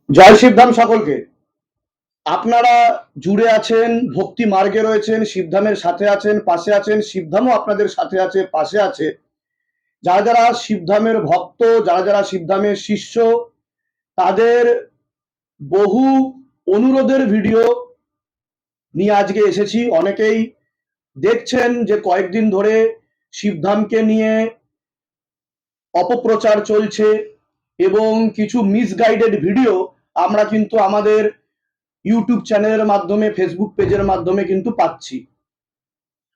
জয় শিবধাম সকলকে। আপনারা জুড়ে আছেন, ভক্তি মার্গে রয়েছেন, শিবধামের সাথে আছেন, পাশে আছেন, শিবধামও আপনাদের সাথে আছে, পাশে আছে। যারা যারা শিবধামের ভক্ত, যারা যারা শিবধামের শিষ্য, তাদের বহু অনুরোধের ভিডিও নিয়ে আজকে এসেছি। অনেকেই দেখছেন যে কয়েকদিন ধরে শিবধামকে নিয়ে অপপ্রচার চলছে এবং কিছু মিসগাইডেড ভিডিও আমরা কিন্তু আমাদের ইউটিউব চ্যানেলের মাধ্যমে, ফেসবুক পেজের মাধ্যমে কিন্তু পাচ্ছি।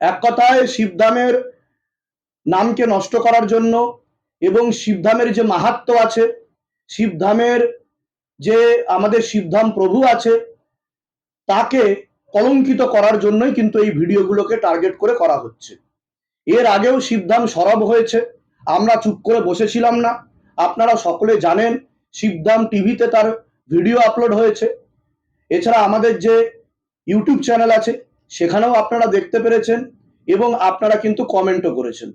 এক কথায় শিবধামের নামকে নষ্ট করার জন্য এবং শিবধামের যে মাহাত্ম্য আছে, শিবধামের যে আমাদের শিবধাম প্রভু আছে, তাকে কলঙ্কিত করার জন্যই কিন্তু এই ভিডিওগুলোকে টার্গেট করে করা হচ্ছে। এর আগেও শিবধাম সরব হয়েছে, আমরা চুপ করে বসেছিলাম না। আপনারা সকলে জানেন শিবধাম টিভিতে তার ভিডিও আপলোড হয়েছে। এছাড়া আমাদের যে ইউটিউব চ্যানেল আছে সেখানেও আপনারা দেখতে পেরেছেন এবং আপনারা কিন্তু কমেন্টও করেছেন।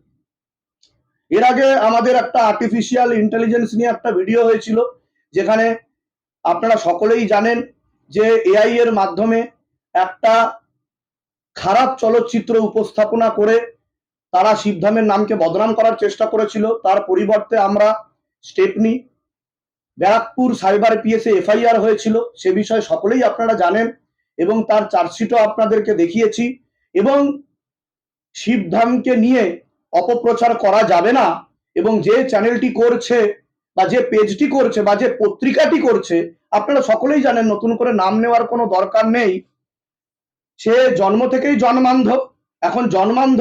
এর আগে আমাদের একটা আর্টিফিশিয়াল ইন্টেলিজেন্স নিয়ে একটা ভিডিও হয়েছিল, যেখানে আপনারা সকলেই জানেন যে এআই এর মাধ্যমে একটা খারাপ চলচ্চিত্র উপস্থাপনা করে তারা শিবধামের নামকে বদনাম করার চেষ্টা করেছিল। তার পরিবর্তে আমরা স্টেপ নিই। ব্যারাকপুর সাইবার পিএসে এফআইআর হয়েছিল, সে বিষয়ে সকলেই আপনারা জানেন এবং তার চার্জশিটও আপনাদেরকে দেখিয়েছি। এবং শিবধামকে নিয়ে অপপ্রচার করা যাবে না এবং যে চ্যানেলটি করছে বা যে পেজটি করছে বা যে পত্রিকাটি করছে, আপনারা সকলেই জানেন, নতুন করে নাম নেওয়ার কোনো দরকার নেই। সে জন্ম থেকেই জন্মান্ধ। এখন জন্মান্ধ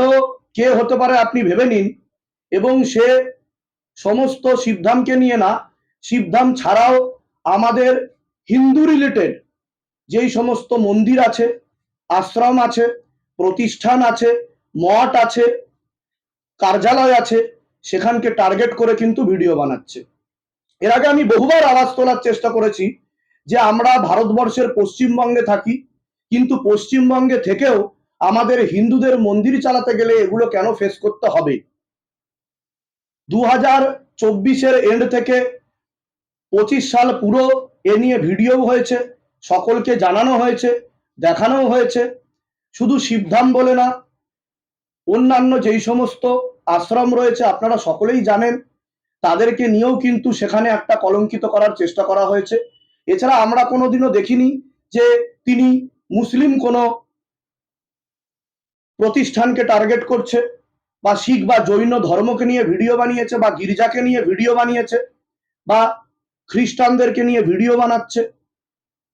কে হতে পারে আপনি ভেবে নিন। এবং সে সমস্ত শিবধামকে নিয়ে না, শিবধাম ছাড়াও আমাদের হিন্দু রিলেটেড যেই সমস্ত মন্দির আছে, আশ্রম আছে, প্রতিষ্ঠান আছে, মঠ আছে, কার্যালয় আছে, সেখানকে টার্গেট করে কিন্তু ভিডিও বানাচ্ছে। এর আগে আমি বহুবার আওয়াজ তোলার চেষ্টা করেছি যে আমরা ভারতবর্ষের পশ্চিমবঙ্গে থাকি, কিন্তু পশ্চিমবঙ্গে থেকেও আমাদের হিন্দুদের মন্দির চালাতে গেলে এগুলো কেন ফেস করতে হবে। 2024-এর এন্ড থেকে 25 সাল পুরো এ নিয়ে ভিডিও হয়েছে, সকলকে জানানো হয়েছে, দেখানো হয়েছে। শুধু শিবধাম বলে না, অন্যান্য যেই সমস্ত আশ্রম রয়েছে আপনারা সকলেই জানেন, তাদেরকে নিয়েও কিন্তু সেখানে একটা কলঙ্কিত করার চেষ্টা করা হয়েছে। এছাড়া আমরা কোনোদিনও দেখিনি যে তিনি মুসলিম কোনো প্রতিষ্ঠানকে টার্গেট করছে বা শিখ বা জৈন ধর্মকে নিয়ে ভিডিও বানিয়েছে বা গির্জাকে নিয়ে ভিডিও বানিয়েছে বা খ্রিস্টানদেরকে নিয়ে ভিডিও বানাচ্ছে।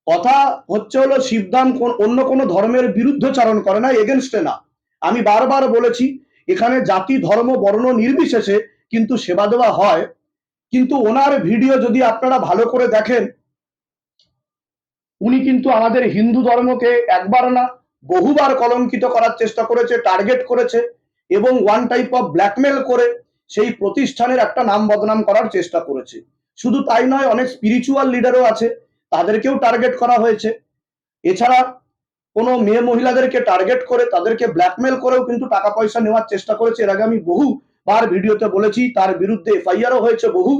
কথা হচ্ছে হলো শিবধাম অন্য কোনো ধর্মের বিরুদ্ধচারণ করে না, এগেনস্টে না। আমি বারবার বলেছি এখানে জাতি ধর্ম বর্ণ নির্বিশেষে কিন্তু সেবা দেওয়া হয়। কিন্তু ওনার ভিডিও যদি আপনারা ভালো করে দেখেন, উনি কিন্তু আমাদের হিন্দু ধর্মকে একবার না বহুবার কলঙ্কিত করার চেষ্টা করেছে, টার্গেট করেছে এবং ওয়ান টাইপ অফ ব্ল্যাকমেল করে সেই প্রতিষ্ঠানের একটা নাম বদনাম করার চেষ্টা করেছে। শুধু তাই নয়, অনেক স্পিরিচুয়াল লিডারও আছে, তাদেরকেও টার্গেট করা হয়েছে। এছাড়া কোনো মেয়ে মহিলাদেরকে টার্গেট করে তাদেরকে ব্ল্যাকমেল করেও কিন্তু টাকা পয়সা নেওয়ার চেষ্টা করেছে। এর আগে আমি বহুবার ভিডিওতে বলেছি, তার বিরুদ্ধে এফআইআরও হয়েছে বহু,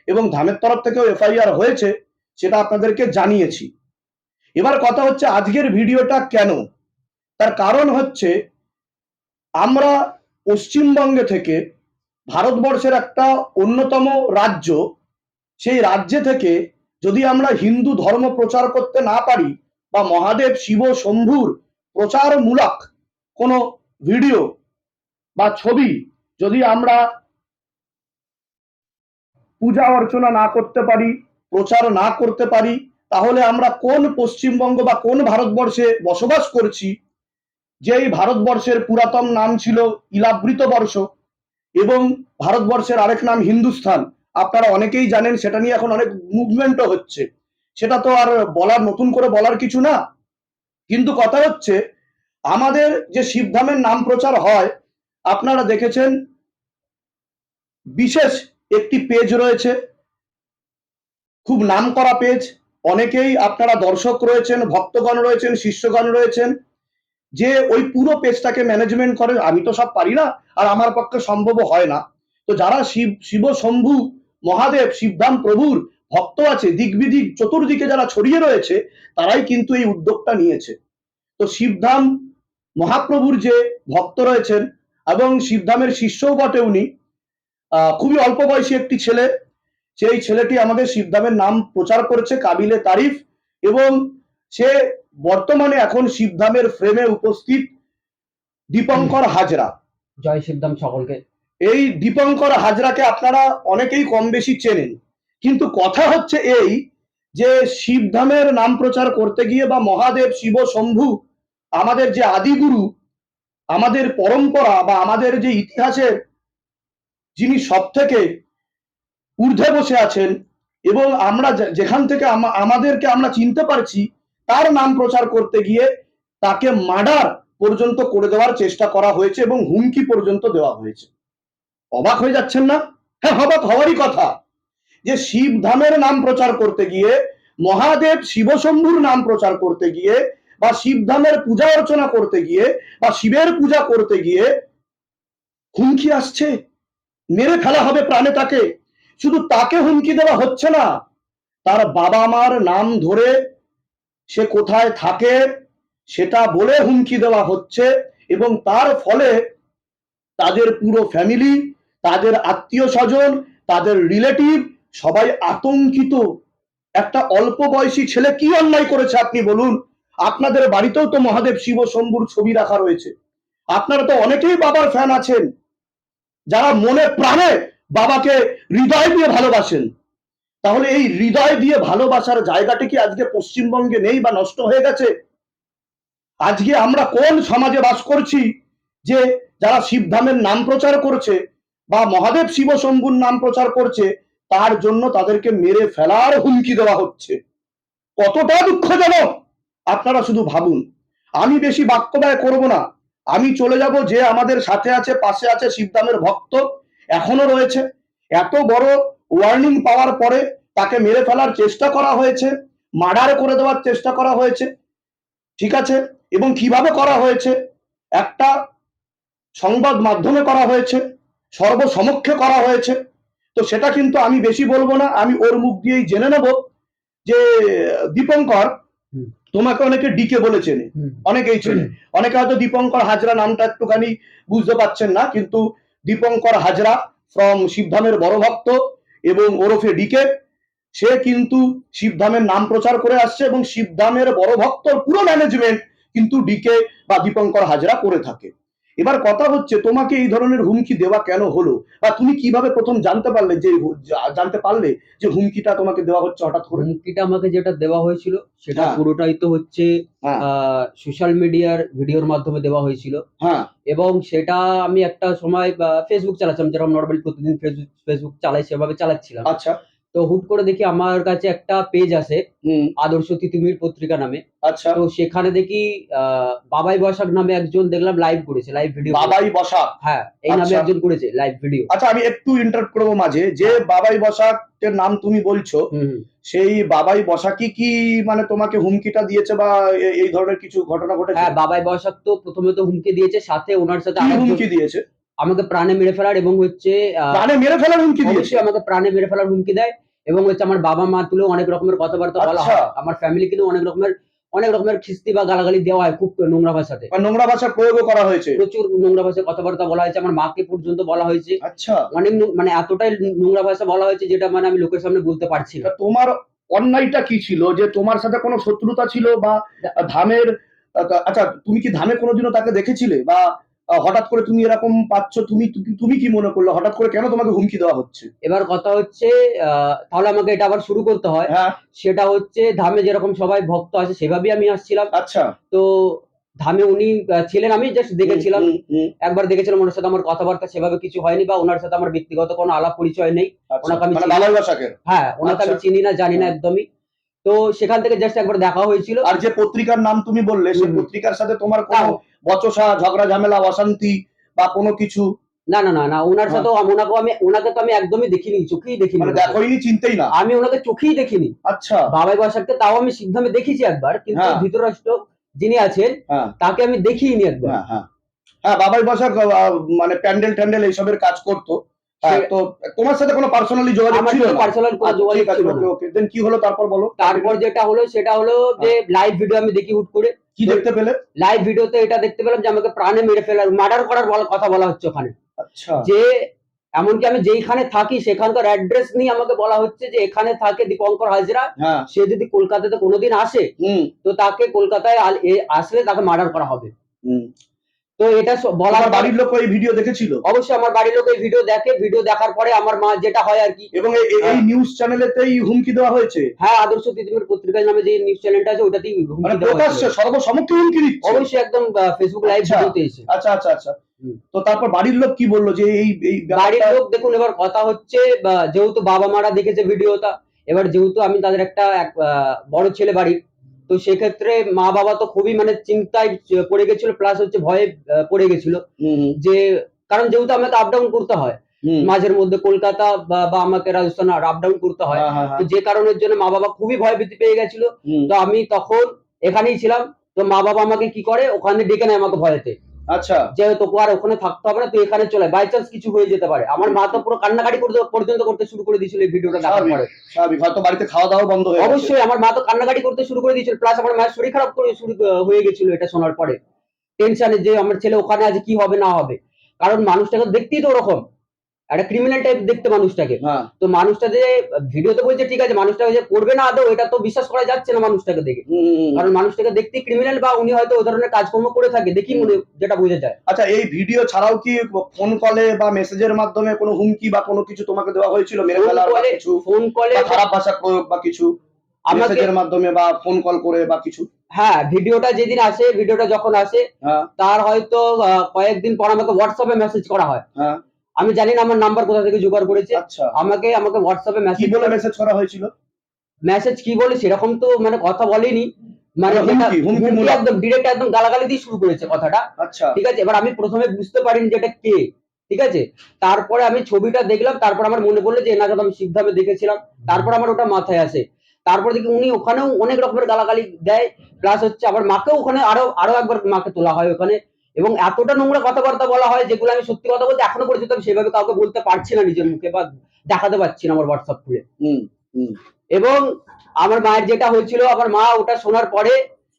এবং ধামের তরফ থেকেও এফআইআর হয়েছে, সেটা আপনাদেরকে জানিয়েছি। এবার কথা হচ্ছে আজকের ভিডিওটা কেন, তার কারণ হচ্ছে আমরা পশ্চিমবঙ্গে থেকে ভারতবর্ষের একটা অন্যতম রাজ্য, সেই রাজ্যে থেকে যদি আমরা হিন্দু ধর্ম প্রচার করতে না পারি বা মহাদেব শিব শম্ভুর প্রচারমূলক কোনো ভিডিও বা ছবি যদি আমরা পূজা অর্চনা না করতে পারি, প্রচার না করতে পারি, তাহলে আমরা কোন পশ্চিমবঙ্গ বা কোন ভারতবর্ষে বসবাস করছি, যেই ভারতবর্ষের পুরাতন নাম ছিল ইলাবৃত বর্ষ এবং ভারতবর্ষের আরেক নাম হিন্দুস্থান। আপনারা অনেকেই জানেন, সেটা নিয়ে এখন অনেক মুভমেন্টও হচ্ছে, সেটা তো আর বলার, নতুন করে বলার কিছু না। কিন্তু কথা হচ্ছে আমাদের যে শিবধামের নাম প্রচার হয়, আপনারা দেখেছেন বিশেষ একটি পেজ রয়েছে, খুব নামকরা পেজ, অনেকেই আপনারা দর্শক রয়েছেন, ভক্তগণ রয়েছেন, শিষ্যগণ রয়েছেন, যে ওই পুরো পেজটাকে ম্যানেজমেন্ট করে। আমি তো সব পারি না আর আমার পক্ষে সম্ভব হয় না। তো যারা শিব শম্ভু মহাদেব শিবধাম প্রভুর ভক্ত আছে দিক বিদিক চতুর্দিকে যারা ছড়িয়ে রয়েছে, তারাই কিন্তু এই উদ্যোগটা নিয়েছে। তো শিবধাম মহাপ্রভুর যে ভক্ত রয়েছেন এবং শিবধামের শিষ্যও বটে উনি, খুবই অল্প বয়সী একটি ছেলে, সেই ছেলেটি আমাদের শিবধামের নাম প্রচার করেছে কাবিলে তারিফ, এবং সে বর্তমানে এখন শিবধামের ফ্রেমে উপস্থিত দীপঙ্কর হাজরা। জয় শিবধাম সকলকে। এই দীপঙ্কর হাজরাকে আপনারা অনেকেই কম বেশি চেনেন, কিন্তু কথা হচ্ছে এই যে শিবধামের নাম প্রচার করতে গিয়ে বা মহাদেব শিব শম্ভু আমাদের যে আদিগুরু, আমাদের পরম্পরা বা আমাদের যে ইতিহাসের যিনি সব থেকে ঊর্ধ্বে বসে আছেন এবং আমরা যেখান থেকে আমাদেরকে আমরা চিনতে পারছি, তার নাম প্রচার করতে গিয়ে তাকে মার্ডার পর্যন্ত করে দেওয়ার চেষ্টা করা হয়েছে এবং হুমকি পর্যন্ত দেওয়া হয়েছে। অবাক হয়ে যাচ্ছেন না? হ্যাঁ, অবাক হওয়ারই কথা যে শিবধামের নাম প্রচার করতে গিয়ে, মহাদেব শিবশম্ভুর নাম প্রচার করতে গিয়ে, বা শিবধামের পূজা অর্চনা করতে গিয়ে, বা শিবের পূজা করতে গিয়ে হুমকি আসছে, মেরে ফেলা হবে প্রাণে তাকে। শুধু তাকে হুমকি দেওয়া হচ্ছে না, তার বাবা মার নাম ধরে সে কোথায় থাকে সেটা বলে হুমকি দেওয়া হচ্ছে, এবং তার ফলে তাদের পুরো ফ্যামিলি, তাদের আত্মীয় স্বজন, তাদের রিলেটিভ সবাই আতঙ্কিত। একটা অল্প বয়সী ছেলে কি অন্যায় করেছে আপনি বলুন? আপনাদের বাড়িতেও তো মহাদেব শিব শম্ভুর ছবি রাখা রয়েছে, আপনারা তো অনেকেই বাবার ফ্যান আছেন, যারা মনে প্রাণে বাবাকে হৃদয় দিয়ে ভালোবাসেন। তাহলে এই হৃদয় দিয়ে ভালোবাসার জায়গাটি কি আজকে পশ্চিমবঙ্গে নেই বা নষ্ট হয়ে গেছে? আজকে আমরা কোন সমাজে বাস করছি যে যারা শিবধামের নাম প্রচার করছে বা মহাদেব শিব শম্ভুর নাম প্রচার করছে, তার জন্য তাদেরকে মেরে ফেলার হুমকি দেওয়া হচ্ছে? কতটা দুঃখজনক আপনারা শুধু ভাবুন। আমি বেশি বাক্য ব্যয় করব না, আমি চলে যাব যে আমাদের সাথে আছে, পাশে আছে, শিবধামের ভক্ত এখনো রয়েছে। এত বড় ওয়ার্নিং পাওয়ার পরে তাকে মেরে ফেলার চেষ্টা করা হয়েছে, মার্ডার করে দেওয়ার চেষ্টা করা হয়েছে, ঠিক আছে, এবং কিভাবে করা হয়েছে? একটা সংবাদ মাধ্যমে করা হয়েছে, সর্বসমক্ষে করা হয়েছে। তো সেটা কিন্তু আমি বেশি বলবো না, আমি ওর মুখ দিয়েই জেনে নেব যে দীপঙ্কর, তোমাকে অনেকে ডিকে বলে চেনে, অনেকেই চেনে, অনেকে হয়তো দীপঙ্কর হাজরা নামটা একটুখানি বুঝতে পারছেন না, কিন্তু দীপঙ্কর হাজরা ফ্রম শিবধামের বড় ভক্ত এবং ওরফে ডিকে, সে কিন্তু শিবধামের নাম প্রচার করে আসছে এবং শিবধামের বড় ভক্তর পুরো ম্যানেজমেন্ট কিন্তু ডিকে বা দীপঙ্কর হাজরা করে থাকে। এবার কথা হচ্ছে, তোমাকে এই ধরনের হুমকি দেওয়া কেন হলো, বা তুমি কিভাবে প্রথম জানতে পারলে যে হুমকিটা তোমাকে দেওয়া হচ্ছে হঠাৎ করে? হুমকিটা আমাকে যেটা দেওয়া হয়েছিল সেটা পুরোটাই তো হচ্ছে সোশ্যাল মিডিয়ার ভিডিওর মাধ্যমে দেওয়া হয়েছিল। এবং সেটা আমি একটা সময় ফেসবুক চালাচ্ছিলাম, যেরকম নর্মালি প্রতিদিন ফেসবুক চালাই সেভাবে চালাচ্ছিলাম। আচ্ছা। তো হুট করে দেখি আমার কাছে একটা পেজ আসে আদর্শ তিতুমির পত্রিকা নামে। আচ্ছা। তো সেখানে দেখি বাবাই বসাক নামে একজন দেখলাম লাইভ করেছে, লাইভ ভিডিও। বাবাই বসাক? হ্যাঁ, এই নামে একজন করেছে লাইভ ভিডিও। আচ্ছা, আমি একটু ইন্টারাপ্ট করবো মাঝে, যে বাবাই বসাকের নাম তুমি বলছো, সেই বাবাই বসাকই কি মানে তোমাকে হুমকিটা দিয়েছে বা এই ধরনের কিছু ঘটনা ঘটেছে? হ্যাঁ, বাবাই বসাক তো প্রথমে তো হুমকি দিয়েছে, সাথে ওনার সাথে কি হুমকি দিয়েছে? আমাকে প্রাণে মেরে ফেলার, এবং হচ্ছে প্রাণে মেরে ফেলার হুমকি দিয়েছে? আমাকে প্রাণে মেরে ফেলার হুমকি দেয়, এবং হচ্ছে আমার বাবা মা তুলেও অনেক রকমের কথাবার্তা বলা হয়। আমার ফ্যামিলি কিন্তু অনেক রকমের খিস্তি বা গালাগালি দেওয়া হয়, খুব নোংরা ভাষাতে, নোংরা ভাষার প্রয়োগও করা হয়েছে, প্রচুর নোংরা ভাষায় কথাবার্তা বলা হয়েছে, আমার মাকে পর্যন্ত বলা হয়েছে। আচ্ছা, অনেক মানে এতটাই নোংরা ভাষা বলা হয়েছে যেটা মানে আমি লোকের সামনে বলতে পারছি না। তোমার অন্যায়টা কি ছিল? যে তোমার সাথে কোনো শত্রুতা ছিল বা ধামের, আচ্ছা তুমি কি ধামে কোনোদিনও তাকে দেখেছিলে, বা হঠাৎ করে তুমি এরকম পাচ্ছ, তুমি কি মনে করলে হঠাৎ করে কেন তোমাকে হুমকি দেওয়া হচ্ছে? এবার কথা হচ্ছে তাহলে আমাকে এটা আবার শুরু করতে হয়। সেটা হচ্ছে ধামে যেরকম সবাই ভক্ত আছে সেভাবেই আমি আসছিলাম। আচ্ছা। তো ধামে উনি ছিলেন, আমি জাস্ট দেখেছিলাম, একবার দেখেছিলাম, ওনার সাথে আমার কথাবার্তা সেভাবে কিছু হয়নি, বা ওনার সাথে আমার ব্যক্তিগত কোনো আলাপ পরিচয় নেই। ওনাকে আমি ওনাকে আমি চিনি না, জানি না একদমই। তো সেখান থেকে জাস্ট একবার দেখা হয়েছিল। আর যে পত্রিকার নাম তুমি বললে, সেই পত্রিকার সাথে তোমার কোনো বচসা, ঝগড়া ঝামেলা, অশান্তি বা কোনো কিছু? না না না না, ওনার সাথে ওনাকে তো আমি একদমই দেখিনি, চোখেই দেখিনি, মানে দেখোইনি, চিনতেই না? আমি ওনাকে চোখেই দেখিনি। আচ্ছা। বাবাই বসাককে তাও আমি শিবধামে দেখেছি একবার, কিন্তু ধৃতরাষ্ট্র যিনি আছেন তাকে আমি দেখিনি একবার। হ্যাঁ, বাবাই বসাক মানে প্যান্ডেল ট্যান্ডেল এইসবের কাজ করতো, তো তোমার সাথে কোনো পার্সোনালি যোগাযোগ ছিল না? পার্সোনাল কোনো যোগাযোগ ছিল না। ওকে, দেন কি হলো তারপর বলো। তারপর যেটা হলো সেটা হলো যে লাইভ ভিডিও আমি দেখি হুট করে। কি দেখতে পেলে? লাইভ ভিডিওতে এটা দেখতে পেলাম যে আমাকে প্রাণে মেরে ফেলার, মার্ডার করার কথা বলা হচ্ছে ওখানে। আচ্ছা। যে এমনকি আমি যেইখানে থাকি সেখানকার অ্যাড্রেস নিয়ে আমাকে বলা হচ্ছে যে এখানে থাকে দীপঙ্কর হাজরা, সে যদি কলকাতাতে কোনোদিন আসে তো তাকে কলকাতায় আসলে তাকে মার্ডার করা হবে। তো এটা বলার বাড়ির লোক এই ভিডিও দেখেছিল? অবশ্যই আমার বাড়ির লোক এই ভিডিও দেখে। ভিডিও দেখার পরে আমার মা যেটা হয় আর কি, এবং এই নিউজ চ্যানেলেতেই হুমকি দেওয়া হয়েছে? হ্যাঁ, আদর্শ তিতুমির পত্রিকা নামে যে নিউজ চ্যানেলটা আছে ওটাতেই হুমকি দেওয়া প্রকাশ্যে সর্বসম্মুখে হুমকি দিচ্ছে? অবশ্যই, একদম ফেসবুক লাইভ ভিডিওতে এসে। আচ্ছা আচ্ছা আচ্ছা। তো তারপর বাড়ির লোক কি বললো যে এই বাড়ির লোক দেখুন, এবার কথা হচ্ছে যেহেতু বাবা মারা দেখেছে ভিডিওটা, এবার যেহেতু আমি তাদের একটা বড় ছেলে বাড়ির, তো সেক্ষেত্রে মা বাবা তো খুবই মানে চিন্তায় পড়ে গেছিল, প্লাস হচ্ছে ভয়ে পড়ে গেছিল যে, কারণ যেহেতু আমাকে আপ ডাউন করতে হয় মাঝের মধ্যে কলকাতা বা আমাকে রাজস্থান আপ ডাউন করতে হয়, তো যে কারণের জন্য মা বাবা খুবই ভয় ভীতি পেয়ে গেছিল। তো আমি তখন এখানেই ছিলাম, তো মা বাবা আমাকে কি করে ওখানে ডেকে নেয় আমাকে ভয়েতে। আচ্ছা, যে তোকে আর ওখানে থাকতে হবে না, তুই এখানে চলে, বাই চান্স কিছু হয়ে যেতে পারে। আমার মা তো পুরো কান্নাকাটি পর্যন্ত করতে শুরু করে দিয়েছিল এই ভিডিওটা দেখার পরে। স্বাভাবিক, হয়তো বাড়িতে খাওয়া দাওয়া বন্ধ হয়ে গেছে। অবশ্যই আমার মা তো কান্নাকাটি করতে শুরু করে দিয়েছিল, প্লাস আমার মায়ের শরীর খারাপ হয়ে গেছিল এটা শোনার পরে। টেনশনে যে আমার ছেলে ওখানে আছে, কি হবে না হবে, কারণ মানুষটাকে দেখতেই তো ওরকম একটা ক্রিমিনাল টাইপ দেখতে মানুষটাকে। তো মানুষটা যে ভিডিওতে বলছে ঠিক আছে, মানুষটাকে যে করবে না আদৌ এটা তো বিশ্বাস করা যাচ্ছে না মানুষটাকে দেখে, কারণ মানুষটাকে দেখতে ক্রিমিনাল বা উনি হয়তো ওই ধরনের কাজকর্ম করে থাকে দেখি মনে যেটা বোঝা যায়। আচ্ছা, এই ভিডিও ছাড়াও কি ফোন কলে বা মেসেজের মাধ্যমে কোনো হুমকি বা কোনো কিছু তোমাকে দেওয়া হয়েছিল? মেরে ফেলার বা কিছু, ফোন কলে খারাপ ভাষা প্রয়োগ বা কিছু মেসেজের মাধ্যমে বা ফোন কল করে বা কিছু? হ্যাঁ, ভিডিওটা যেদিন আসে, ভিডিওটা যখন আসে তার হয়তো কয়েকদিন পর আমাকে হোয়াটসঅ্যাপে মেসেজ করা হয়। আমি জানি না আমার নাম্বার কোথা থেকে জোগাড় করেছে। আচ্ছা, আমাকে হোয়াটসঅ্যাপে মেসেজ, কি বলে মেসেজ করা হয়েছিল? মেসেজ কি বলে সেরকম তো মানে কথা বলেনি, মানে হুমকি একদম ডিরেক্ট একদম গালাগালি দিয়ে শুরু করেছে কথাটা। আচ্ছা, ঠিক আছে। এবার আমি প্রথমে বুঝতে পারিনি যে এটা কে, ঠিক আছে। তারপরে আমি ছবিটা দেখলাম, তারপর আমার মনে পড়লো যে এনাকে আমি সিদ্ধামে দেখেছিলাম, তারপর আমার ওটা মাথায় আসে। তারপর দেখি উনি ওখানেও অনেক রকমের গালাগালি দেয়, প্লাস হচ্ছে আমার মাকেও ওখানে আরো একবার মাকে তোলা হয় ওখানে, এবং এতটা নোংরা কথাবার্তা বলা হয় যেগুলো আমি সত্যি কথা বলতে এখনো পর্যন্ত আমি সেভাবে কাউকে বলতে পারছি না নিজের মুখে বা দেখাতে পারছি না আমার হোয়াটসঅ্যাপ খুলে। এবং আমার মায়ের যেটা হয়েছিল, আমার মা ওটা শোনার পরে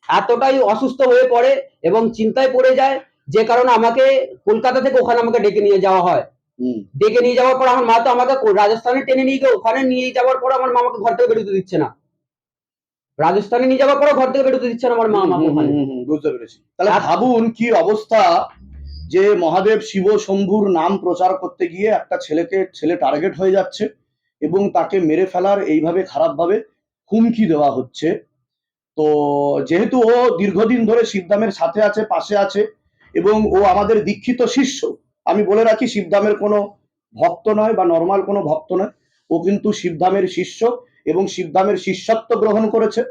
এতটাই অসুস্থ হয়ে পড়ে এবং চিন্তায় পড়ে যায়, যে কারণে আমাকে কলকাতা থেকে ওখানে আমাকে ডেকে নিয়ে যাওয়া হয়। ডেকে নিয়ে যাওয়ার পর আমার মা তো আমাকে রাজস্থানে টেনে নিয়ে গিয়ে ওখানে নিয়ে যাওয়ার পর আমার মা আমাকে ঘর থেকে বেরোতে দিচ্ছে না, রাজস্থানে নিয়ে যাওয়ার পর ঘর থেকে বেরোতে দিচ্ছে না আমার মা আমাকে ওখানে। বুঝতে পেরেছি। তাহলে ভাবুন কি অবস্থা, যে মহাদেব শিব শম্ভুর নাম প্রচার করতে গিয়ে একটা ছেলে টার্গেট হয়ে যাচ্ছে এবং তাকে মেরে ফেলার এইভাবে খারাপভাবে হুমকি দেওয়া হচ্ছে। তো যেহেতু ও দীর্ঘদিন ধরে শিবধামের সাথে আছে, পাশে আছে, এবং ও আমাদের দীক্ষিত শিষ্য, আমি বলে রাখি শিবধামের কোনো ভক্ত নয় বা নর্মাল কোনো ভক্ত নয়, ও কিন্তু শিবধামের শিষ্য এবং শিবধামের শিষ্যত্ব গ্রহণ করেছে।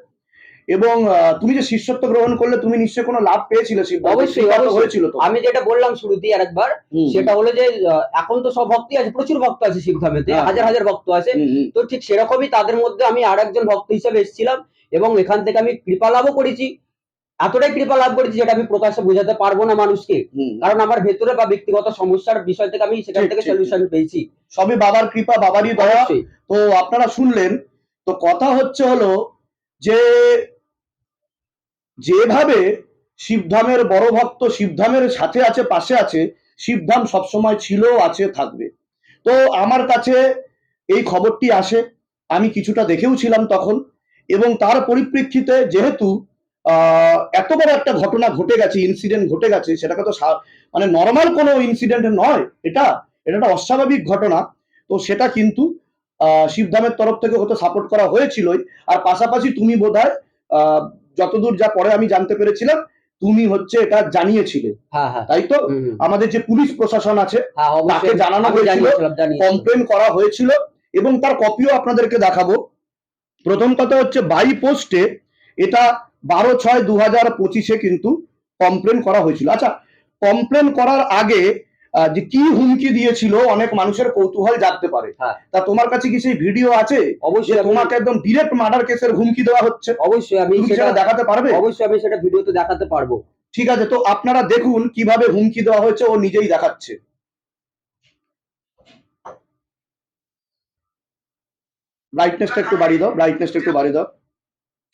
এবং তুমি যে শিষ্যত্ব গ্রহণ করলে তুমি নিশ্চয়ই কোনো লাভ পেয়েছিলে? অবশ্যই হয়েছিল। তো আমি যেটা বললাম শুরুতেই আরেকবার, সেটা হলো যে এখন তো সব ভক্তই আছে, প্রচুর ভক্ত আছে শিবধামেতে, হাজার হাজার ভক্ত আছে। তো ঠিক সেরকমই তাদের মধ্যে আমি আরেকজন ভক্ত হিসেবে এসেছিলাম এবং এখান থেকে আমি কৃপা লাভও করেছি, এতটাই কৃপা লাভ করেছি যেটা আমি প্রকাশ্যে বোঝাতে পারবো না মানুষকে, কারণ আমার ভেতরে বা ব্যক্তিগত সমস্যার বিষয় থেকে আমি সেখান থেকে সলিউশন পেয়েছি। সবই বাবার কৃপা, বাবারই দয়া। তো আপনারা শুনলেন। তো কথা হলো যে যেভাবে শিবধামের বড় ভক্ত শিবধামের সাথে আছে, পাশে আছে, শিবধাম সবসময় ছিল, আছে, থাকবে। তো আমার কাছে এই খবরটি আসে, আমি কিছুটা দেখেও ছিলাম তখন, এবং তার পরিপ্রেক্ষিতে যেহেতু এত বড় একটা ঘটনা ঘটে গেছে, ইনসিডেন্ট ঘটে গেছে, সেটাকে তো মানে নর্মাল কোনো ইনসিডেন্ট নয়, এটা একটা অস্বাভাবিক ঘটনা। তো সেটা কিন্তু শিবধামের তরফ থেকে হয়তো সাপোর্ট করা হয়েছিলই, আর পাশাপাশি তুমি বোধহয় যতদূর যা পরে আমি জানতে পেরেছিলাম, তুমি হচ্ছে এটা জানিয়েছিলে, তাই তো? আমাদের যে পুলিশ প্রশাসন আছে তাকে জানানো হয়েছিল, কমপ্লেন করা হয়েছিল, এবং তার কপিও আপনাদেরকে দেখাবো। প্রথম কথা হচ্ছে বাই পোস্টে এটা 12/6/2025 কিন্তু কমপ্লেন করা হয়েছিল। আচ্ছা, কমপ্লেন করার আগে যে কি হুমকি দিয়েছিল অনেক মানুষের কৌতূহল জাগতে পারে। তা তোমার কাছে কি সেই ভিডিও আছে? অবশ্যই, তোমাকে একদম ডিরেক্ট মার্ডার কেসের হুমকি দেওয়া হচ্ছে। অবশ্যই আমি সেটা দেখাতে পারবে? অবশ্যই আমি সেটা ভিডিওতে দেখাতে পারবো। ঠিক আছে, তো আপনারা দেখুন কিভাবে হুমকি দেওয়া হয়েছে, ও নিজেই দেখাচ্ছে। ব্রাইটনেসটা একটু বাড়িয়ে দাও, ব্রাইটনেসটা একটু বাড়িয়ে দাও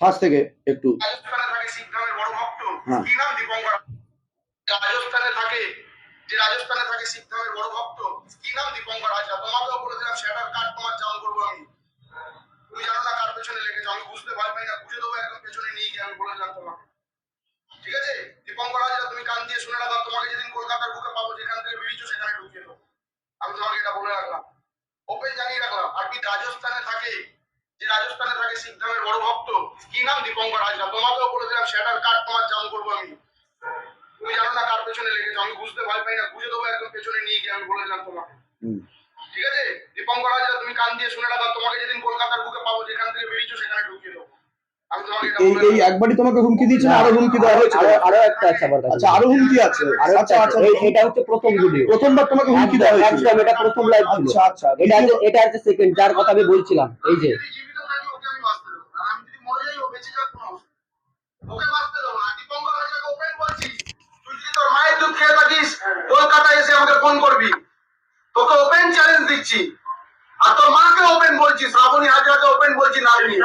ফার্স্ট থেকে একটু। রাজস্থানে থাকে শিখ ধর্মের বড় ভক্ত, হ্যাঁ। কি নাম দীপঙ্কর। রাজস্থানে থাকে শিখ ধর্মের বড় ভক্ত, কি নাম দীপঙ্কর হাজরা। তোমাকেও বলে দিলাম শ্যাটার কার্ড তোমার জাল করবো আমি। তুমি জানো না কার পেছনে লেগেছো, আমি বুঝতে ভয় পাই না, বুঝে দেবো একদম পেছনে নিয়ে গিয়ে, আমি বলে দিলাম তোমাকে। ঠিক আছে দীপঙ্কর হাজরা, তুমি কান দিয়ে শুনে রাখো, তোমাকে যেদিন কলকাতার বুকে পাবো, যেখান থেকে বেরিয়েছো সেখানে ঢুকিয়ে দেবো। আমি তোমাকে এটা বলে রাখলাম, ওপেন জানিয়ে রাখলাম। আর কি রাজস্থানে থাকে শিখ ধর্মের বড় ভক্ত, কি নাম দীপঙ্কর হাজরা। তোমাকেও বলে দিলাম শ্যাটার কার্ড তোমার জাল করবো আমি। তুমি জানো না কার পেছনে লেগেছো, আমি বুঝতে ভয় পাই না, বুঝে দেবো একদম পেছনে নিয়ে গিয়ে, আমি বলে দিলাম তোমাকে। ঠিক আছে দীপঙ্কর হাজরা, তুমি কান দিয়ে শুনে রাখো, তোমাকে যেদিন কলকাতার বুকে পাবো, যেখান থেকে বেরিয়েছো সেখানে ঢুকিয়ে দেবো। আমি তোমাকে এটা বলে এই একবারই তোমাকে হুমকি দিয়েছে না আরো হুমকি দেওয়া হয়েছে? আরো একটা আছে আমার কাছে। আচ্ছা আরো হুমকি আছে? আরো একটা আছে। এটা হচ্ছে প্রথম ভিডিও, প্রথমবার তোমাকে হুমকি দেওয়া হয়েছে? একদম এটা প্রথম লাইভ ছিল। আচ্ছা আচ্ছা, এটা হচ্ছে সেকেন্ড, যার কথা আমি বলছিলাম। এই যে জীবিত থাকি ওকে আমি বাঁচতে দেবো, আর আমি যদি মরে যাই ও বেঁচে যাক কোনো অসুবিধা নেই। ওকে বাঁচতে দেবো না। দীপঙ্কর হাজরাকে ওপেন বলছি, তুই যদি তোর মায়ের দুধ খেয়ে থাকিস কলকাতায় এসে আমাকে ফোন করবি, তোকে ওপেন চ্যালেঞ্জ দিচ্ছি। আর তোর মাকে ওপেন বলছি, শ্রাবণী হাজরাকে ওপেন বলছি, নামনি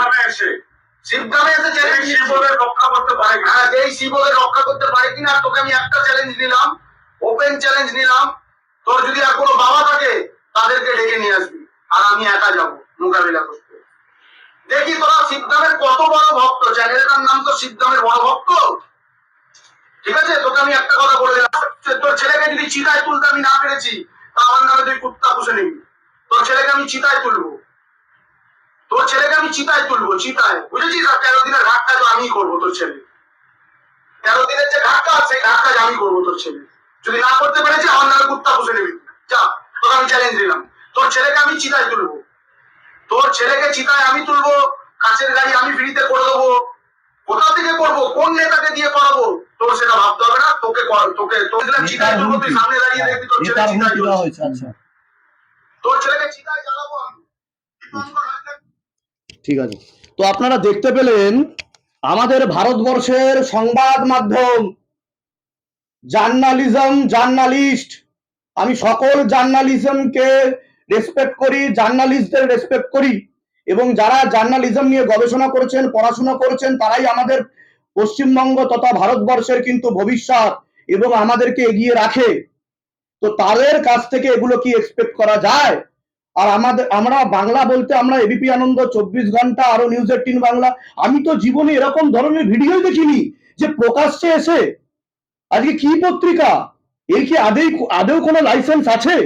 শিবধামে এসে চ্যালেঞ্জ শিবকে রক্ষা করতে পারে। হ্যাঁ, যেই শিবকে রক্ষা করতে পারে কিনা। আর তোকে আমি একটা চ্যালেঞ্জ নিলাম, ওপেন চ্যালেঞ্জ নিলাম, তোর যদি আর কোনো বাবা থাকে তাদেরকে ডেকে নিয়ে আসবি, আর আমি একা যাবো মোকাবিলা করতে। দেখি তোরা শিবধামের কত বড় ভক্ত। চ্যানেলটার নাম তো শিবধামের বড় ভক্ত। ঠিক আছে, তোকে আমি একটা কথা বলে দিলাম, তোর ছেলেকে যদি চিতায় তুলতে আমি না পেরেছি, তা আমার নামে তুই কুত্তা পুষে নিবি। তোর ছেলেকে আমি চিতায় তুলবো, চিতায়, বুঝেছিস? আর 13 দিনের ঘাট কাজ আমি করবো তোর ছেলে। 13 দিনের যে ঘাট কাজ, সেই ঘাট কাজ আমি করবো তোর ছেলে। যদি না করতে পেরেছি আমার নামে কুত্তা পুষে নিবি। যা, তোকে আমি চ্যালেঞ্জ দিলাম, তোর ছেলেকে আমি চিতায় তুলবো। তোর ছেলেকে চিতায় আমি তুলবো, কাছের গাড়ি আমি ফ্রিতে করে দেবো। কোথা থেকে করবো, কোন নেতাকে দিয়ে করাবো, তোর সেটা ভাবতে হবে না। তোর চিতায় তুলবো, তুই সামনে দাঁড়িয়ে দেখবি তোর ছেলে চিতায় তুলছে। আচ্ছা তোর ছেলেকে চিতায় জ্বালাবো আমি। ঠিক আছে। তো আপনারা দেখতে পেলেন আমাদের ভারতবর্ষের সংবাদ মাধ্যম, জার্নালিস্ট, আমি সকল জার্নালিজমকে রেসপেক্ট করি, জার্নালিস্টদের রেসপেক্ট করি, এবং যারা জার্নালিজম নিয়ে গবেষণা করেছেন, পড়াশোনা করেছেন, তারাই আমাদের পশ্চিমবঙ্গ তথা ভারতবর্ষের কিন্তু ভবিষ্যৎ এবং আমাদেরকে এগিয়ে রাখে। তো তাদের কাছ থেকে এগুলো কি এক্সপেক্ট করা যায়? আর আমরা বাংলা বলতে আমরা এবিপি আনন্দ, 24 ঘন্টা, আরো নিউজ 18 বাংলা, আমি তো জীবনে এরকম ধরনের ভিডিও দেখিনি যে প্রকাশ্যে এসে আজকে কি পত্রিকা, এই কি আদেও কোনো লাইসেন্স আছে?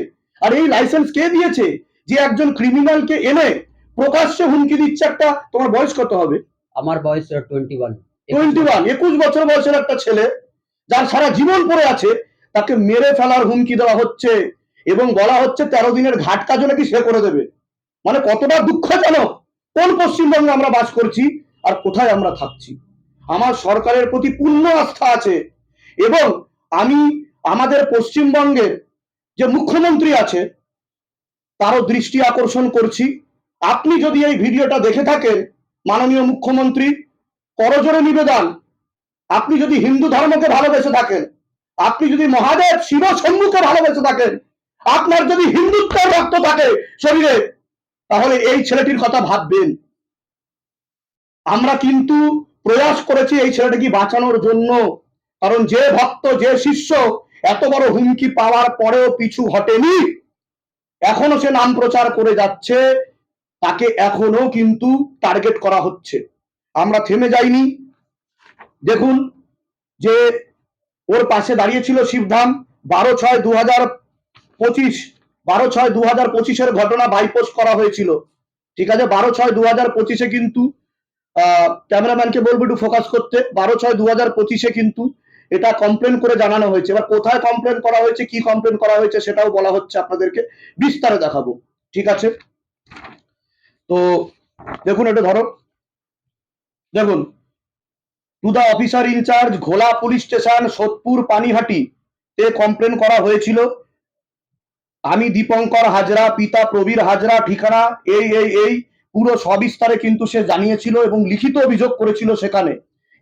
আর এই লাইসেন্স কে দিয়েছে যে একজন ক্রিমিনালকে এনে প্রকাশ্যে হুমকি দিচ্ছে? একটা, তোমার বয়স কত হবে? আমার বয়স 21। 21 বছর বয়সের একটা ছেলে, যার সারা জীবন পড়ে আছে, তাকে মেরে ফেলার হুমকি দেওয়া হচ্ছে এবং বলা হচ্ছে 13 দিনের ঘাট কাজও নাকি সে করে দেবে। মানে কতটা দুঃখজনক! কোন পশ্চিমবঙ্গে আমরা বাস করছি আর কোথায় আমরা থাকছি? আমার সরকারের প্রতি পূর্ণ আস্থা আছে এবং আমি আমাদের পশ্চিমবঙ্গের যে মুখ্যমন্ত্রী আছে তারও দৃষ্টি আকর্ষণ করছি। আপনি যদি এই ভিডিওটা দেখে থাকেন, মাননীয় মুখ্যমন্ত্রী, করজোড়ে নিবেদন, আপনি যদি হিন্দু ধর্মকে ভালোবেসে থাকেন, আপনি যদি মহাদেব শিব শম্ভুকে ভালোবেসে থাকেন, আপনার যদি হিন্দুত্বের রক্ত থাকে শরীরে, তাহলে এই ছেলেটির কথা ভাববেন। আমরা কিন্তু প্রয়াস করেছি এই ছেলেটাকে বাঁচানোর জন্য, কারণ যে ভক্ত, যে শিষ্য এত বড় হুমকি পাওয়ার পরেও পিছু হটেনি, এখনো সে নাম প্রচার করে যাচ্ছে, তাকে এখনো কিন্তু টার্গেট করা হচ্ছে। আমরা থেমে যাইনি। দেখুন যে ওর পাশে দাঁড়িয়েছিল শিবধাম। 12/6/2025, 12/6/2025 ঘটনা বাইপোস্ট করা হয়েছিল। ঠিক আছে, 12/6/2025 কিন্তু ক্যামেরাম্যানকে বলবো একটু ফোকাস করতে। 12/6/2025 কিন্তু এটা কমপ্লেন করে জানানো হয়েছে। এবার কোথায় কমপ্লেন করা হয়েছে, কি কমপ্লেন করা হয়েছে সেটাও বলা হচ্ছে, আপনাদেরকে বিস্তারে দেখাবো। ঠিক আছে, তো দেখুন, এটা ধরো, দেখুন, টু দা অফিসার ইনচার্জ ঘোলা পুলিশ স্টেশন, সোদপুর, পানিহাটি তে কমপ্লেন করা হয়েছিল। আমি দীপঙ্কর হাজরা, পিতা প্রবীর হাজরা, ঠিকানা এই পুরো সবিস্তারে কিন্তু সে জানিয়েছিল এবং লিখিত অভিযোগ করেছিল সেখানে,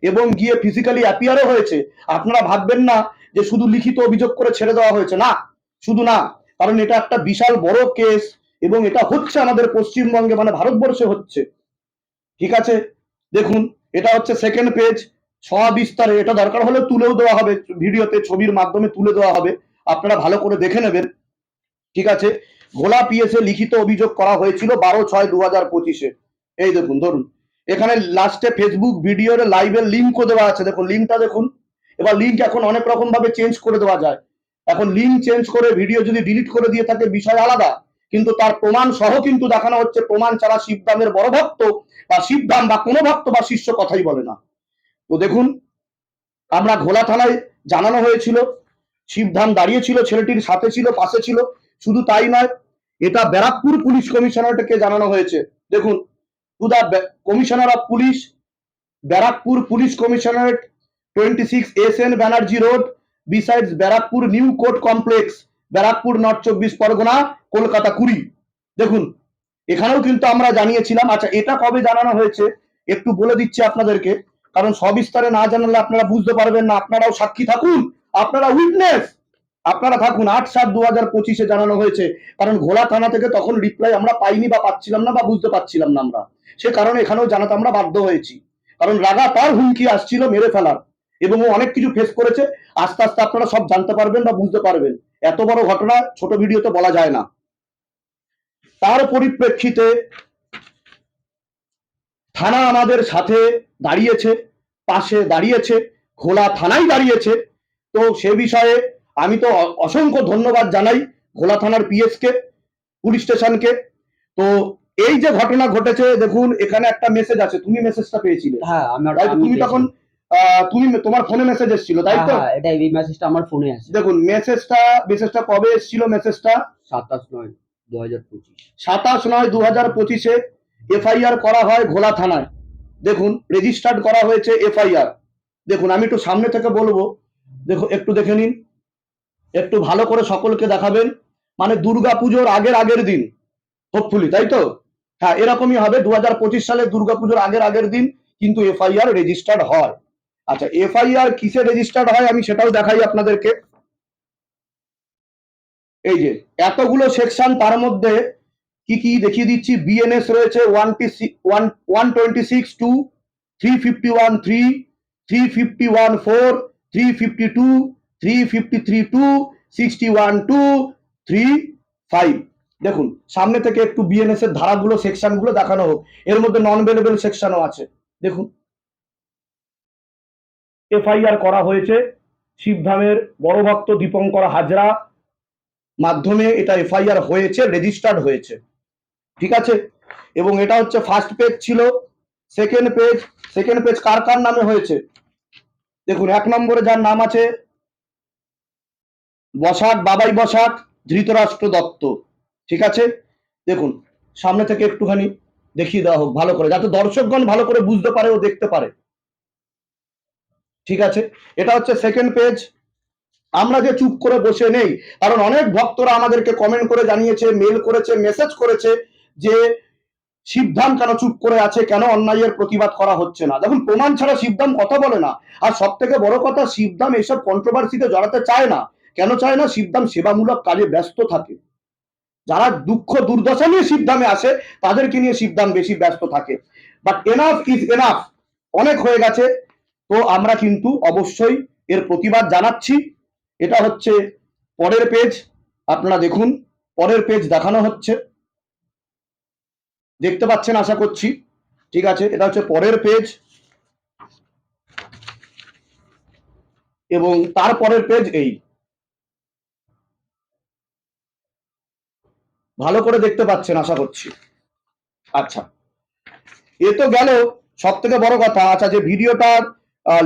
এবং গিয়ে ফিজিক্যালি অ্যাপিয়ারও হয়েছে। আপনারা ভাববেন না যে শুধু লিখিত অভিযোগ করে ছেড়ে দেওয়া হয়েছে, না, শুধু না, কারণ এটা একটা বিশাল বড় কেস এবং এটা হচ্ছে আমাদের পশ্চিমবঙ্গে, মানে ভারতবর্ষে হচ্ছে। ঠিক আছে, দেখুন এটা হচ্ছে সেকেন্ড পেজ, সবিস্তারে এটা দরকার হলে তুলেও দেওয়া হবে, ভিডিওতে ছবির মাধ্যমে তুলে দেওয়া হবে, আপনারা ভালো করে দেখে নেবেন। ঠিক আছে, ঘোলা পিএসে লিখিত অভিযোগ করা হয়েছিল 12/6/2025-এ। এই দেখুন, ধরুন এখানে লাস্টে ফেসবুক ভিডিওর লাইভের লিঙ্কও দেওয়া আছে, দেখুন লিঙ্কটা দেখুন। এবার লিঙ্ক এখন অনেক রকম ভাবে চেঞ্জ করে দেওয়া যায়, এখন লিঙ্ক চেঞ্জ করে ভিডিও যদি ডিলিট করে দিয়ে থাকে বিষয় আলাদা, কিন্তু তার প্রমাণ সহ কিন্তু দেখানো হচ্ছে, প্রমাণ ছাড়া শিবধামের বড় ভক্ত বা শিবধাম বা কোনো ভক্ত বা শিষ্য কথাই বলে না। তো দেখুন, আমরা ঘোলা থানায় জানানো হয়েছিল, শিবধাম দাঁড়িয়েছিল, ছেলেটির সাথে ছিল, পাশে ছিল। শুধু তাই নয়, এটা ব্যারাকপুর পুলিশ কমিশনারকে জানানো হয়েছে। দেখুন, to the commissioner of police, Barrackpore police commissionerate, 26 SN Banerjee road, besides Barrackpore new court complex, Barrackpore north 24 Parganas, Kolkata 20। দেখুন, এখানেও কিন্তু আমরা জানিয়েছিলাম। আচ্ছা, এটা কবে জানানো হয়েছে একটু বলে দিচ্ছি আপনাদেরকে, কারণ সবিস্তারে না জানালে আপনারা বুঝতে পারবেন না। আপনারাও সাক্ষী থাকুন, আপনারা উইটনেস, আপনারা থাকুন। 8/7/2025-এ জানানো হয়েছে, কারণ ঘোলা থানা থেকে তখন রিপ্লাই আমরা পাইনি বা পাচ্ছিলাম না বা বুঝতে পারছিলাম না আমরা, সে কারণে এখানেও জানাতে আমরা বাধ্য হয়েছি, কারণ লাগাতার হুমকি আসছিল মেরে ফেলার, এবং ও অনেক কিছু ফেস করেছে। আস্তে আস্তে আপনারা সব জানতে পারবেন বা বুঝতে পারবেন, এত বড় ঘটনা ছোট ভিডিওতে বলা যায় না। তার পরিপ্রেক্ষিতে থানা আমাদের সাথে দাঁড়িয়েছে, পাশে দাঁড়িয়েছে, ঘোলা থানায় দাঁড়িয়েছে। তো সে বিষয়ে আমি তো অসংখ্য ধন্যবাদ জানাই ঘোলা থানার পিএসকে, পুলিশ স্টেশনকে। তো এই যে ঘটনা ঘটেছে, দেখুন এখানে একটা মেসেজ আছে, তুমি মেসেজটা পেয়েছিলে? হ্যাঁ, তাই তো? তুমি তখন তুমি তোমার ফোনে মেসেজ এসেছিল, তাই তো? হ্যাঁ, এটা এই মেসেজটা আমার ফোনে আছে। দেখুন মেসেজটা কবে এসেছিল? মেসেজটা 27/9/2025। 27/9/2025-এ এফআইআর করা হয় ঘোলা থানায়। দেখুন রেজিস্টার্ড করা হয়েছে এফআইআর। দেখুন আমি একটু সামনে থেকে বলবো, দেখো একটু দেখে নিন, একটু ভালো করে সকলকে দেখাবেন, মানে দুর্গাপুজোর আগের দিন হোপফুলি, তাই তো? হ্যাঁ, এরকমই হবে, 2025 সালে দুর্গাপুজোর আগের দিন কিন্তু এফআইআর রেজিস্টার্ড হয়। আচ্ছা, এফআইআর কিসে রেজিস্টার্ড হয় আমি সেটাও দেখাই আপনাদেরকে। এই যে এতগুলো সেকশন, তার মধ্যে কি কি দেখিয়ে দিচ্ছি। বিএনএস রয়েছে 126(2), 351(3), 351(4), 352, 353(2), 61(2), 35। দেখুন সামনে থেকে একটু বিএনএস এর ধারাগুলো, সেকশনগুলো দেখানো হোক। এর মধ্যে নন বেলেবল সেকশনও আছে। দেখুন এফআইআর করা হয়েছে শিবধামের বড় ভক্ত দীপঙ্কর হাজরা মাধ্যমে, এটা এফআইআর হয়েছে, রেজিস্টার্ড হয়েছে। ঠিক আছে, এবং এটা হচ্ছে ফার্স্ট পেজ ছিল। সেকেন্ড পেজ কার কার নামে হয়েছে দেখুন। 1 নম্বরে যার নাম আছে বসাক, বাবাই বসাক, ধৃতরাষ্ট্র দত্ত। ঠিক আছে, দেখুন সামনে থেকে একটুখানি দেখিয়ে দেওয়া হোক ভালো করে, যাতে দর্শকগণ ভালো করে বুঝতে পারে ও দেখতে পারে। ঠিক আছে, এটা হচ্ছে সেকেন্ড পেজ। আমরা যে চুপ করে বসে নেই, কারণ অনেক ভক্তরা আমাদেরকে কমেন্ট করে জানিয়েছে, মেল করেছে, মেসেজ করেছে যে শিবধাম কেন চুপ করে আছে, কেন অন্যায়ের প্রতিবাদ করা হচ্ছে না। দেখুন প্রমাণ ছাড়া শিবধাম কথা বলে না। আর সব থেকে বড় কথা, শিবধাম এইসব কন্ট্রোভার্সিতে জড়াতে চায় না। কেন চায় না? শিবধাম সেবামূলক কাজে ব্যস্ত থাকে। যারা দুঃখ দুর্দশা নিয়ে শিবধামে আসে তাদেরকে নিয়ে শিবধাম বেশি ব্যস্ত থাকে। বাট এনাফ ইজ এনাফ, অনেক হয়ে গেছে। তো আমরা কিন্তু অবশ্যই এর প্রতিবাদ জানাচ্ছি। এটা হচ্ছে পরের পেজ, আপনারা দেখুন, পরের পেজ দেখানো হচ্ছে, দেখতে পাচ্ছেন আশা করছি। ঠিক আছে, এটা হচ্ছে পরের পেজ, এবং তারপরের পেজ এই, ভালো করে দেখতে পাচ্ছেন আশা করছি। আচ্ছা, এ তো গেল সব থেকে বড় কথা। আচ্ছা, যে ভিডিওটার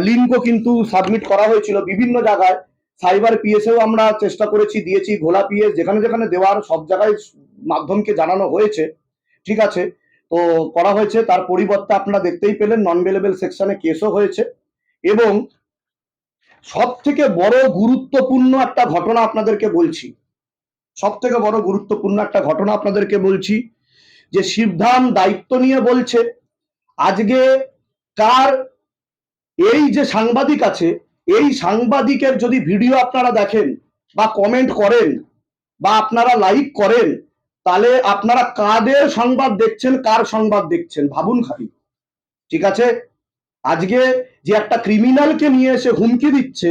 লিঙ্কও কিন্তু সাবমিট করা হয়েছিল বিভিন্ন জায়গায়, সাইবার পিএসেও আমরা চেষ্টা করেছি, দিয়েছি, ঘোলা পিএস যেখানে যেখানে দেওয়ার সব জায়গায় মাধ্যমকে জানানো হয়েছে। ঠিক আছে, তো করা হয়েছে, তার পরিবর্তে আপনারা দেখতেই পেলেন নন বেলেবল সেকশনে কেসও হয়েছে। এবং সব থেকে বড় গুরুত্বপূর্ণ একটা ঘটনা আপনাদেরকে বলছি, সব থেকে বড় গুরুত্বপূর্ণ একটা ঘটনা আপনাদেরকে বলছি, যে শিবধাম দায়িত্ব নিয়ে বলছে আজকে কার, এই যে সাংবাদিক আছে, এই সাংবাদিকের যদি ভিডিও আপনারা দেখেন বা কমেন্ট করেন বা আপনারা লাইক করেন, তাহলে আপনারা কাদের সংবাদ দেখছেন, কার সংবাদ দেখছেন ভাবুন খালি। ঠিক আছে, আজকে যে একটা ক্রিমিনালকে নিয়ে এসে হুমকি দিচ্ছে,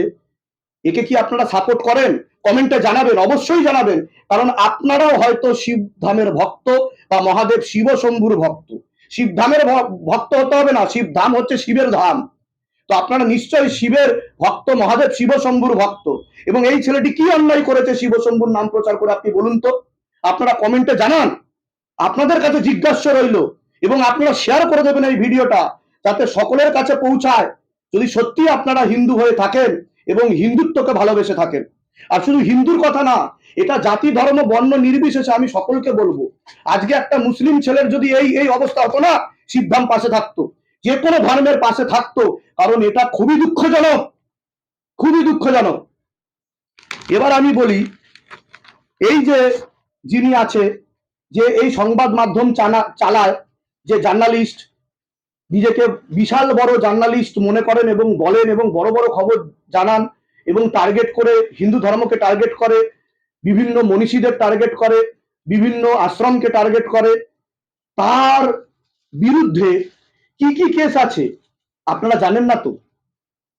একে কি আপনারা সাপোর্ট করেন? কমেন্টে জানাবেন, অবশ্যই জানাবেন, কারণ আপনারাও হয়তো শিবধামের ভক্ত বা মহাদেব শিব শম্ভুর ভক্ত। শিবধামের ভক্ত হতে হবে না, শিবধাম হচ্ছে শিবের ধাম। তো আপনারা নিশ্চয়ই শিবের ভক্ত, মহাদেব শিব শম্ভুর ভক্ত। এবং এই ছেলেটি কি অন্যায় করেছে শিব শম্ভুর নাম প্রচার করে আপনি বলুন তো, আপনারা কমেন্টে জানান। আপনাদের কাছে জিজ্ঞাসা রইল, এবং আপনারা শেয়ার করে দেবেন এই ভিডিওটা, যাতে সকলের কাছে পৌঁছায়, যদি সত্যি আপনারা হিন্দু হয়ে থাকেন এবং হিন্দুত্বকে ভালোবেসে থাকেন। আর শুধু হিন্দুর কথা না, এটা জাতি ধর্ম বর্ণ নির্বিশেষে আমি সকলকে বলবো, আজকে একটা মুসলিম ছেলের যদি এই অবস্থা হতো না, শিবধাম পাশে থাকতো, যে কোনো ধর্মের পাশে থাকতো, কারণ এটা খুবই দুঃখজনক, খুবই দুঃখজনক। এবার আমি বলি, এই যে যিনি আছে, যে এই সংবাদ মাধ্যম চালায়, যে জার্নালিস্ট, নিজেকে বিশাল বড় জার্নালিস্ট মনে করেন এবং বলেন এবং বড় বড় খবর জানান এবং টার্গেট করে হিন্দু ধর্মকে টার্গেট করে, বিভিন্ন মনীষীদের টার্গেট করে, বিভিন্ন আশ্রমকে টার্গেট করে, তার বিরুদ্ধে কি কি কেস আছে আপনারা জানেন না তো?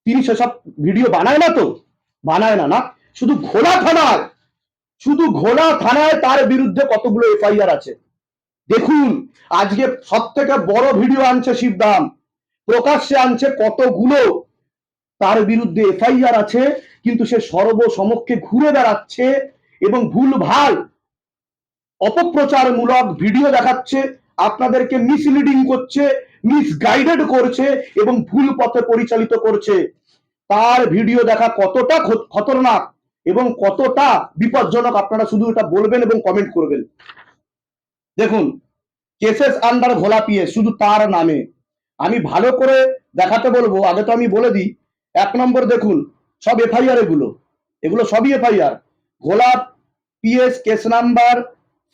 তিনি সেসব ভিডিও বানায় না তো? বানায় না, না শুধু ঘোলা থানায় তার বিরুদ্ধে কতগুলো এফআইআর আছে দেখুন। আজকে সব থেকে বড় ভিডিও আনছে শিবধাম, প্রকাশ্যে আনছে কতগুলো, তার বিরুদ্ধে এফআইআর আছে, কিন্তু সে সর্বসমক্ষে ঘুরে বেড়াচ্ছে এবং ভুলভাল অপপ্রচারমূলক ভিডিও দেখাচ্ছে, আপনাদেরকে মিসলিডিং করছে, মিসগাইডেড করছে এবং ভুল পথে পরিচালিত করছে। তার ভিডিও দেখা কতটা খতরনাক এবং কতটা বিপজ্জনক আপনারা শুধু এটা বলবেন এবং কমেন্ট করবেন। দেখুন, কেসেস আন্ডার ঘোলা পিএস, শুধু তার নামে। আমি ভালো করে দেখাতে বলবো, আগে তো আমি বলে দিই। 1 নম্বর দেখুন, সব এফআইআর, এগুলো সবই এফআইআর। ঘোলা পিএস কেস নাম্বার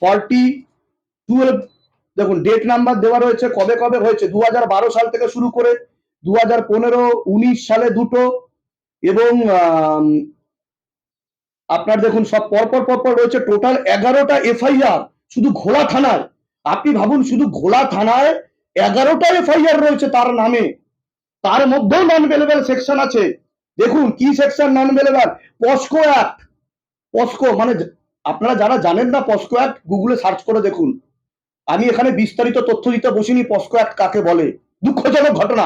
4012, দেখুন ডেট নাম্বার দেওয়া রয়েছে, কবে কবে হয়েছে, 2012 সাল থেকে শুরু করে 2015-19 সালে দুটো, এবং আপনার দেখুন সব পরপর রয়েছে, টোটাল 11টা এফআইআর শুধু ঘোলা থানায়। আপনি ভাবুন, শুধু ঘোলা থানায় 11টা এফআইআর রয়েছে তার নামে। তার মধ্যেও নন ভেলেবল সেকশন আছে। দেখুন কি সেকশন নন ভেলেবল, পস্কো অ্যাক্ট। পস্কো মানে, আপনারা যারা জানেন না পস্কো অ্যাক্ট, গুগলে সার্চ করে দেখুন। আমি এখানে বিস্তারিত তথ্য দিতে বসিনি পস্কো অ্যাক্ট কাকে বলে। দুঃখজনক ঘটনা,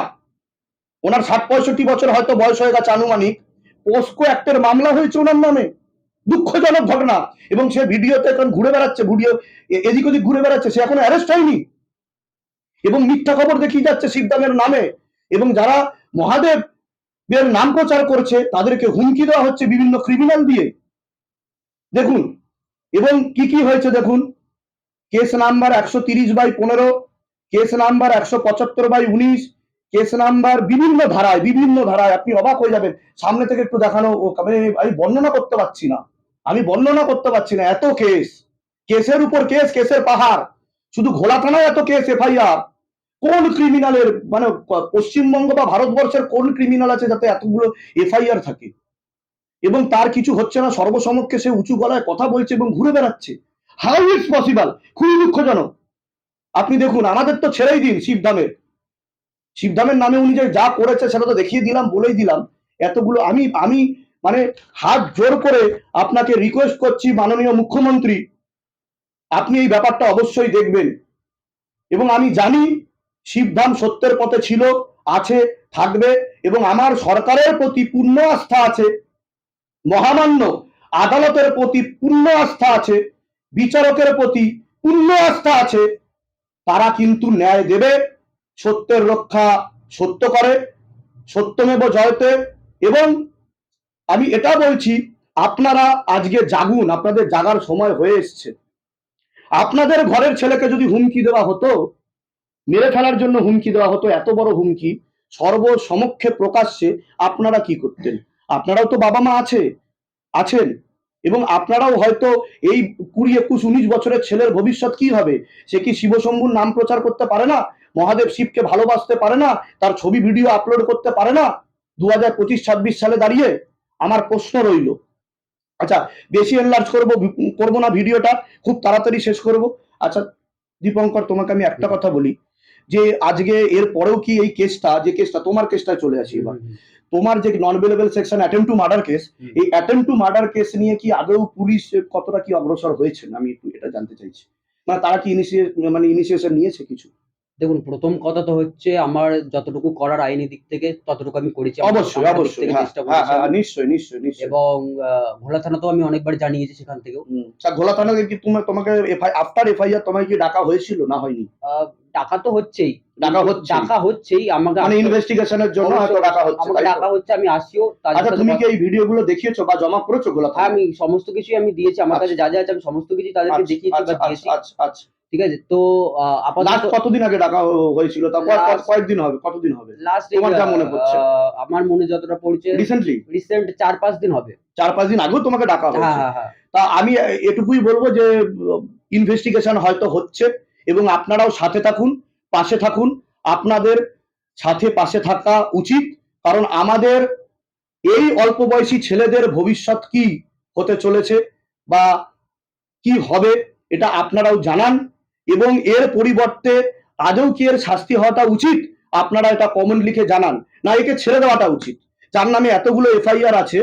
ওনার 60-65 বছর হয়তো বয়স হয়ে গেছে আনুমানিক, পস্কো অ্যাক্টের মামলা হয়েছে ওনার নামে। দুঃখজনক ঘটনা। এবং সে ভিডিওতে এখন ঘুরে বেড়াচ্ছে, ভিডিও এদিক ওদিক ঘুরে বেড়াচ্ছে, সে এখনো অ্যারেস্ট হয়নি এবং মিথ্যা খবর দেখিয়ে যাচ্ছে শিবধামের নামে। এবং যারা মহাদেবের নাম প্রচার করছে তাদেরকে হুমকি দেওয়া হচ্ছে বিভিন্ন ক্রিমিনাল দিয়ে। দেখুন, এবং কি কি হয়েছে দেখুন। Case number 130/15, case number 175/19, case number বিভিন্ন ধারায় আপনি অবাক হয়ে যাবেন। সামনে থেকে একটু দেখানো, আমি বর্ণনা করতে পারছি না, এত কেসের উপর কেস, কেসের পাহাড়। শুধু ঘোলা থানায় এত কেস এফআইআর। কোন ক্রিমিনালের, মানে পশ্চিমবঙ্গ বা ভারতবর্ষের কোন ক্রিমিনাল আছে যাতে এতগুলো এফআইআর থাকে এবং তার কিছু হচ্ছে না, সর্বসমক্ষে সে উঁচু গলায় কথা বলছে এবং ঘুরে বেড়াচ্ছে? How it's possible? খুবই দুঃখজনক। আপনি দেখুন, আমাদের তো ছেড়েই দিন, শিবধামের নামে উনি যে যা করেছে সেটা তো দেখিয়ে দিলাম, বলেই দিলাম। এতগুলো আমি মানে হাত জোর করে আপনাকে রিকোয়েস্ট করছি, মাননীয় মুখ্যমন্ত্রী, আপনি এই ব্যাপারটা অবশ্যই দেখবেন। এবং আমি জানি শিবধাম সত্যের পথে ছিল, আছে, থাকবে, এবং আমার সরকারের প্রতি পূর্ণ আস্থা আছে, মহামান্য আদালতের প্রতি পূর্ণ আস্থা আছে, বিচারকের প্রতি পূর্ণ আস্থা আছে। তারা কিন্তু ন্যায় দেবে, সত্যের রক্ষা সত্য করে, সত্যমেব জয়তে। এবং আমি এটা বলছি, আপনারা আজকে জাগুন, আপনাদের জাগার সময় হয়ে এসছে। আপনাদের ঘরের ছেলেকে যদি হুমকি দেওয়া হতো, মেরে ফেলার জন্য হুমকি দেওয়া হতো, এত বড় হুমকি সর্বসমক্ষে প্রকাশ্যে, আপনারা কি করতেন? আপনারাও তো বাবা মা আছেন, এবং আপনারাও হয়তো এই 20, 21, 19 বছরের ছেলের ভবিষ্যৎ কি হবে? সে কি শিবশম্ভুর নাম প্রচার করতে পারে না? মহাদেব শিবকে ভালোবাসতে পারে না? তার ছবি ভিডিও আপলোড করতে পারে না? 2025-26 সালে দাঁড়িয়ে আমার প্রশ্ন রইল, আচ্ছা, বেশি এনলার্জ করবো না ভিডিওটা, খুব তাড়াতাড়ি শেষ করব। আচ্ছা দীপঙ্কর, তোমাকে আমি একটা কথা বলি, যে আজকে এর পরেও কি এই কেসটা, যে কেসটা তোমার কেসটায় চলে আসি এবার, তোমার যে non bailable section attempt to murder case, এই অ্যাটেম্প টু মার্ডার কেস নিয়ে কি আদৌ পুলিশ কতটা কি অগ্রসর হয়েছে, আমি একটু এটা জানতে চাইছি। মানে তারা কি ইনিশিয়েশন নিয়েছে কিছু? দেখুন, প্রথম কথা তো হচ্ছে আমার যতটুকু করার আইনি দিক থেকে ততটুকু আমি করেছি। আমার অবশ্যই আমার দিক অবশ্যই, থেকে হ্যাঁ চেষ্টা হ্যাঁ করেছি হ্যাঁ, আমি। নিশ্চয়ই নিশ্চয়ই নিশ্চয়ই। এবং ভোলা থানাতেও আমি অনেকবার জানিয়েছি, সেখান থেকেও। ঘোলা থানাকে কি তোমাকে আফটার এফআইআর তোমাকে কি ডাকা হয়েছিল না হয়নি? ডাকা তো হচ্ছেই, ডাকা হচ্ছেই। আমাকে মানে ইনভেস্টিগেশনের জন্য হয়তো ডাকা হচ্ছে, আমাকে তাই তো? ডাকা হচ্ছে, আমি আসিও তাদের আচ্ছা, সাথে তুমি কি এই ভিডিওগুলো দেখিয়েছো বা জমা করেছো ঘোলা হ্যাঁ, থানায়? আমি সমস্ত কিছুই আমি দিয়েছি। আমার কাছে আচ্ছা যা যা আছে আমি সমস্ত কিছু তাদেরকে আচ্ছা দেখিয়েছি বা আচ্ছা দিয়েছি। আচ্ছা আচ্ছা। ঠিক আছে, তো লাস্ট আপাতত কতদিন আগে ডাকা হয়েছিল? তা কয়েকদিন হবে, কতদিন হবে লাস্ট তোমার যা মনে পড়ছে? আমার মনে যতটা পড়ছে রিসেন্টলি রিসেন্ট 4-5 দিন হবে। 4-5 দিন আগেও তোমাকে ডাকা হ্যাঁ হয়েছে? হ্যাঁ হ্যাঁ। তা আমি এটুকুই বলবো যে ইনভেস্টিগেশন হয়তো হচ্ছে, এবং আপনারাও সাথে থাকুন, পাশে থাকুন। আপনাদের সাথে পাশে থাকা উচিত, কারণ আমাদের এই অল্প বয়সী ছেলেদের ভবিষ্যৎ কি হতে চলেছে বা কি হবে এটা আপনারাও জানান, এবং এর পরিবর্তে আদৌ কি এর শাস্তি হওয়াটা উচিত আপনারা এটা কমেন্ট লিখে জানান, না একে ছেড়ে দেওয়াটা উচিত। যার নামে এতগুলো এফআইআর আছে,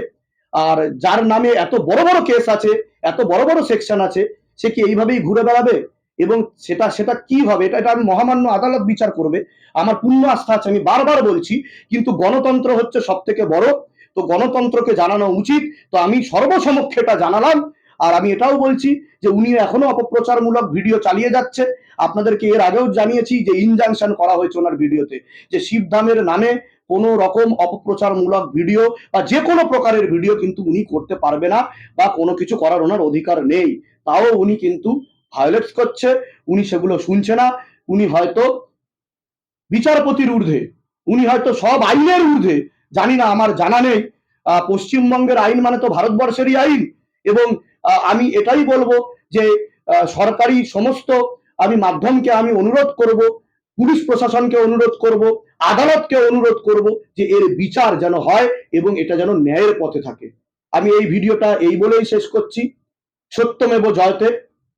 আর যার নামে এত বড় বড় কেস আছে, এত বড় বড় সেকশন আছে, সে কি এইভাবেই ঘুরে বেড়াবে? এবং সেটা সেটা কি হবে, এটা আমি মহামান্য আদালত বিচার করবে। আমার পূর্ণ আস্থা আছে, আমি বারবার বলছি, কিন্তু গণতন্ত্র হচ্ছে সব থেকে বড়, তো গণতন্ত্রকে জানানো উচিত। তো আমি সর্বসমক্ষে এটা জানালাম। আর আমি এটাও বলছি যে উনি এখনো অপপ্রচারমূলক ভিডিও চালিয়ে যাচ্ছে। আপনাদেরকে এর আগেও জানিয়েছি যে ইনজাংশন করা হয়েছে ওনার ভিডিওতে, যে শিবধামের নামে কোনো রকম অপপ্রচারমূলক ভিডিও বা যে কোনো প্রকারের ভিডিও কিন্তু উনি করতে পারবে না, বা কোনো কিছু করার ওনার অধিকার নেই। তাও উনি কিন্তু ভায়োলেটস করছে, উনি সেগুলো শুনছে না। উনি হয়তো বিচারপতির ঊর্ধ্বে, উনি হয়তো সব আইনের ঊর্ধ্বে, জানি না, আমার জানা নেই। পশ্চিমবঙ্গের আইন মানে তো ভারতবর্ষেরই আইন। এবং আমি এটাই বলবো যে সরকারি সমস্ত আমি মাধ্যমকে আমি অনুরোধ করব, পুলিশ প্রশাসনকে অনুরোধ করব, আদালতকে অনুরোধ করব, যে এর বিচার যেন হয় এবং এটা যেন ন্যায়ের পথে থাকে। আমি এই ভিডিওটা এই বলেই শেষ করছি। সত্যমেব জয়তে।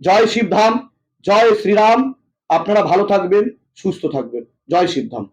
জয় শিবধাম, জয় শ্রীরাম। আপনারা ভালো থাকবেন, সুস্থ থাকবেন। জয় শিবধাম।